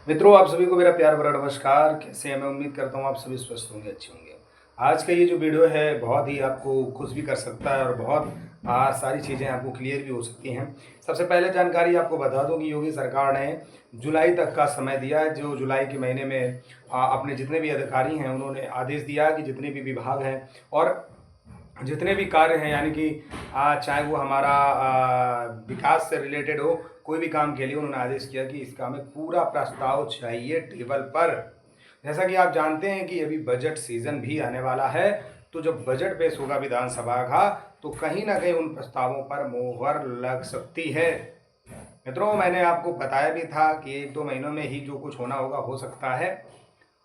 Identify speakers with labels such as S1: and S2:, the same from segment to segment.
S1: मित्रों, आप सभी को मेरा प्यार भरा नमस्कार। कैसे हैं? मैं उम्मीद करता हूँ आप सभी स्वस्थ होंगे, अच्छे होंगे। आज का ये जो वीडियो है बहुत ही आपको खुश भी कर सकता है और बहुत सारी चीज़ें आपको क्लियर भी हो सकती हैं। सबसे पहले जानकारी आपको बता दूं कि योगी सरकार ने जुलाई तक का समय दिया है। जो जुलाई के महीने में अपने जितने भी अधिकारी हैं उन्होंने आदेश दिया कि जितने भी विभाग हैं और जितने भी कार्य हैं, यानी कि चाहे वो हमारा विकास से रिलेटेड हो, कोई भी काम के लिए उन्होंने आदेश किया कि इसका हमें पूरा प्रस्ताव चाहिए टेबल पर। जैसा कि आप जानते हैं कि अभी बजट सीजन भी आने वाला है, तो जब बजट पेश होगा विधानसभा का तो कहीं ना कहीं उन प्रस्तावों पर मोहर लग सकती है। मित्रों, मैंने आपको बताया भी था कि 1-2 महीनों में ही जो कुछ होना होगा हो सकता है।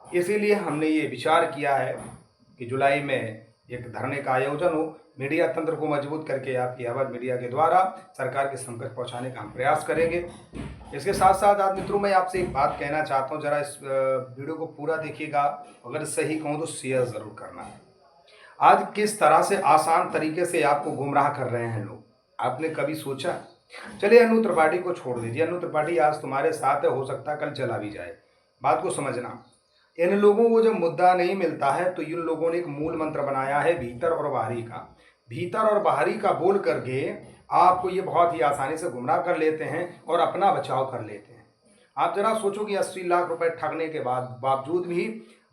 S1: इसीलिए हमने ये विचार किया है कि जुलाई में एक धरने का आयोजन हो, मीडिया तंत्र को मजबूत करके आपकी आवाज़ मीडिया के द्वारा सरकार के समक्ष पहुंचाने का हम प्रयास करेंगे। इसके साथ साथ आज मित्रों मैं आपसे एक बात कहना चाहता हूं, जरा इस वीडियो को पूरा देखिएगा। अगर सही कहूं तो शेयर ज़रूर करना है। आज किस तरह से आसान तरीके से आपको गुमराह कर रहे हैं लोग, आपने कभी सोचा? चलिए, अनु त्रिपाठी को छोड़ दीजिए। अनु त्रिपाठी आज तुम्हारे साथ है, हो सकता है कल चला भी जाए। बात को समझना। इन लोगों को जब मुद्दा नहीं मिलता है तो इन लोगों ने एक मूल मंत्र बनाया है भीतर और बाहरी का। भीतर और बाहरी का बोल करके आपको ये बहुत ही आसानी से गुमराह कर लेते हैं और अपना बचाव कर लेते हैं। आप जरा सोचो कि 80 लाख रुपए ठगने के बावजूद भी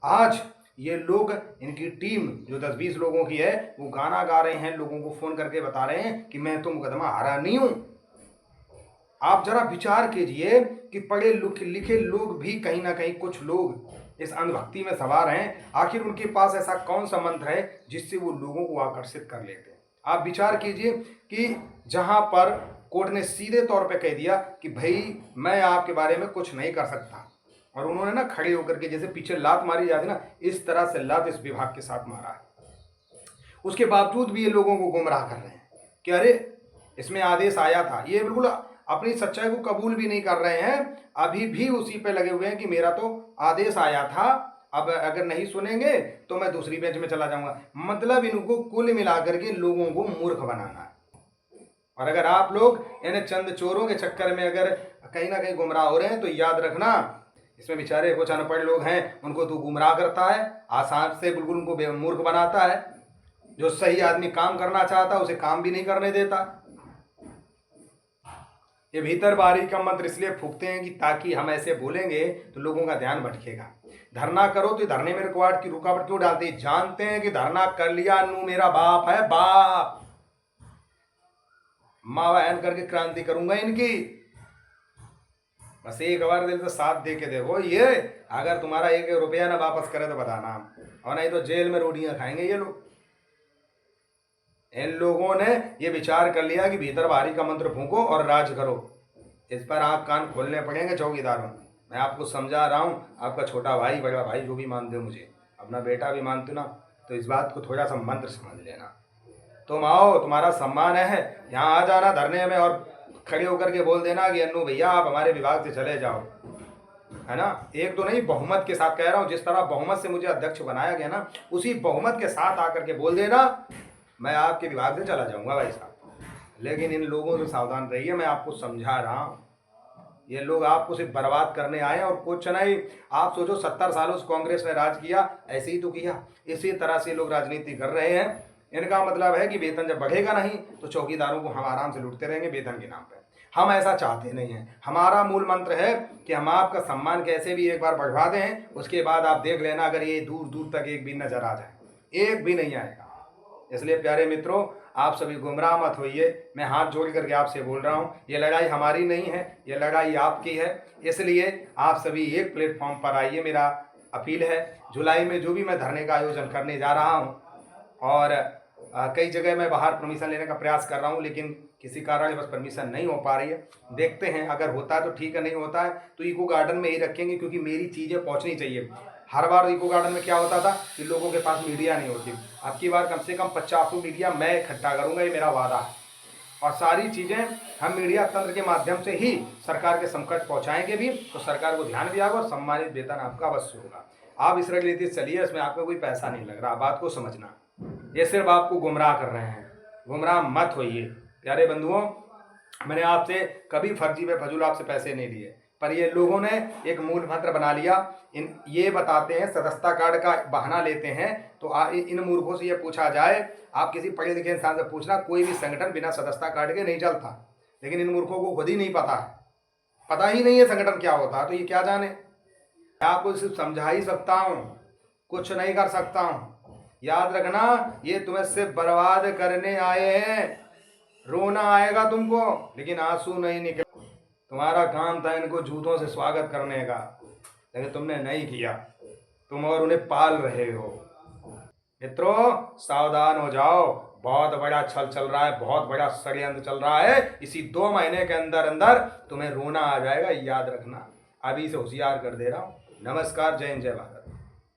S1: आज ये लोग, इनकी टीम जो 10-20 लोगों की है, वो गाना गा रहे हैं, लोगों को फोन करके बता रहे हैं कि मैं तो मुकदमा हारा नहीं हूं। आप जरा विचार कीजिए कि पढ़े लिखे लोग भी कहीं ना कहीं, कुछ लोग इस अंधभक्ति में सवार हैं। आखिर उनके पास ऐसा कौन सा मंत्र है जिससे वो लोगों को आकर्षित कर लेते हैं? आप विचार कीजिए कि जहां पर कोर्ट ने सीधे तौर पे कह दिया कि भाई मैं आपके बारे में कुछ नहीं कर सकता, और उन्होंने ना खड़े होकर के, जैसे पीछे लात मारी जाती ना, इस तरह से लात इस विभाग के साथ मारा है। उसके बावजूद भी ये लोगों को गुमराह कर रहे हैं कि अरे इसमें आदेश आया था। ये बिल्कुल अपनी सच्चाई को कबूल भी नहीं कर रहे हैं, अभी भी उसी पे लगे हुए हैं कि मेरा तो आदेश आया था, अब अगर नहीं सुनेंगे तो मैं दूसरी बेंच में चला जाऊंगा। मतलब इनको कुल मिलाकर के लोगों को मूर्ख बनाना है। और अगर आप लोग इन चंद चोरों के चक्कर में अगर कहीं ना कहीं गुमराह हो रहे हैं तो याद रखना, इसमें बेचारे कुछ अनपढ़ लोग हैं, उनको तू गुमराह करता है, आसान से बिल्कुल उनको मूर्ख बनाता है। जो सही आदमी काम करना चाहता है उसे काम भी नहीं करने देता। ये भीतर बाहरी का मंत्र इसलिए फूकते हैं कि ताकि हम ऐसे बोलेंगे तो लोगों का ध्यान भटकेगा। धरना करो तो धरने में रुकावट की रुकावट क्यों डालते हैं? जानते हैं कि धरना कर लिया नू मेरा बाप है, बाप माँ बहन करके क्रांति करूंगा इनकी। बस एक बार दिल से साथ दे के देखो, ये अगर तुम्हारा 1 रुपया ना वापस करे तो बताना, और नहीं तो जेल में रोटियां खाएंगे ये लोग। इन लोगों ने ये विचार कर लिया कि भीतर बाहरी का मंत्र फूंको और राज करो। इस पर आँख कान खोलने पड़ेंगे चौकीदारों। मैं आपको समझा रहा हूँ, आपका छोटा भाई, बड़ा भाई, जो भी मानते हो, मुझे अपना बेटा भी मानते हो ना, तो इस बात को थोड़ा सा मंत्र समझ लेना। तुम आओ, तुम्हारा सम्मान है, यहाँ आ जाना धरने में और खड़े होकर के बोल देना कि अन्नू भैया आप हमारे विभाग से चले जाओ, है ना। एक तो नहीं, बहुमत के साथ कह रहा हूँ। जिस तरह बहुमत से मुझे अध्यक्ष बनाया गया ना, उसी बहुमत के साथ आकर के बोल देना मैं आपके विभाग से चला जाऊंगा भाई साहब। लेकिन इन लोगों से सावधान रहिए, मैं आपको समझा रहा हूँ। ये लोग आपको सिर्फ बर्बाद करने आए और कुछ नहीं। आप सोचो 70 सालों से कांग्रेस ने राज किया, ऐसे ही तो किया। इसी तरह से लोग राजनीति कर रहे हैं। इनका मतलब है कि वेतन जब बढ़ेगा नहीं तो चौकीदारों को हम आराम से लूटते रहेंगे वेतन के नाम पर। हम ऐसा चाहते नहीं हैं। हमारा मूल मंत्र है कि हम आपका सम्मान कैसे भी एक बार बढ़वा दें, उसके बाद आप देख लेना, अगर ये दूर दूर तक एक भी नजर आ जाए, एक भी नहीं आएगा। इसलिए प्यारे मित्रों, आप सभी गुमराह मत होइए। मैं हाथ जोड़ करके आपसे बोल रहा हूँ, ये लड़ाई हमारी नहीं है, ये लड़ाई आपकी है। इसलिए आप सभी एक प्लेटफॉर्म पर आइए, मेरा अपील है। जुलाई में जो भी मैं धरने का आयोजन करने जा रहा हूँ, और कई जगह मैं बाहर परमिशन लेने का प्रयास कर रहा हूँ, लेकिन किसी कारण बस परमिशन नहीं हो पा रही है। देखते हैं, अगर होता है तो ठीक है, नहीं होता है तो इको गार्डन में ही रखेंगे, क्योंकि मेरी चीज़ें पहुँचनी चाहिए। हर बार इको गार्डन में क्या होता था कि लोगों के पास मीडिया नहीं होती। अब की बार कम से कम 50 मीडिया मैं इकट्ठा करूंगा, ये मेरा वादा है। और सारी चीज़ें हम मीडिया तंत्र के माध्यम से ही सरकार के समकक्ष पहुंचाएंगे भी, तो सरकार को ध्यान भी आएगा और सम्मानित वेतन आपका अवश्य होगा। आप इस रणनीति से चलिए, इसमें आपका कोई पैसा नहीं लग रहा। बात को समझना, ये सिर्फ आपको गुमराह कर रहे हैं। गुमराह मत होइए प्यारे बंधुओं। मैंने आपसे कभी फर्जी में फजूल आपसे पैसे नहीं लिए। पर ये लोगों ने एक मूल मंत्र बना लिया। ये बताते हैं, सदस्यता कार्ड का बहाना लेते हैं। तो इन मूर्खों से ये पूछा जाए, आप किसी पढ़े लिखे इंसान से पूछना, कोई भी संगठन बिना सदस्यता कार्ड के नहीं चलता। लेकिन इन मूर्खों को खुद ही नहीं पता है, पता ही नहीं है संगठन क्या होता है, तो ये क्या जाने। मैं आपको सिर्फ समझा ही सकता हूँ, कुछ नहीं कर सकता हूँ। याद रखना, ये तुम्हें सिर्फ बर्बाद करने आए हैं। रोना आएगा तुमको, लेकिन आंसू नहीं निकल। तुम्हारा काम था इनको जूतों से स्वागत करने का, लेकिन तुमने नहीं किया। तुम और उन्हें पाल रहे हो। मित्रों, सावधान हो जाओ, बहुत बड़ा छल चल रहा है, बहुत बड़ा षड्यंत्र चल रहा है। इसी 2 महीने के अंदर अंदर तुम्हें रोना आ जाएगा, याद रखना। अभी से होशियार कर दे रहा हूँ। नमस्कार, जय हिंद, जय भारत।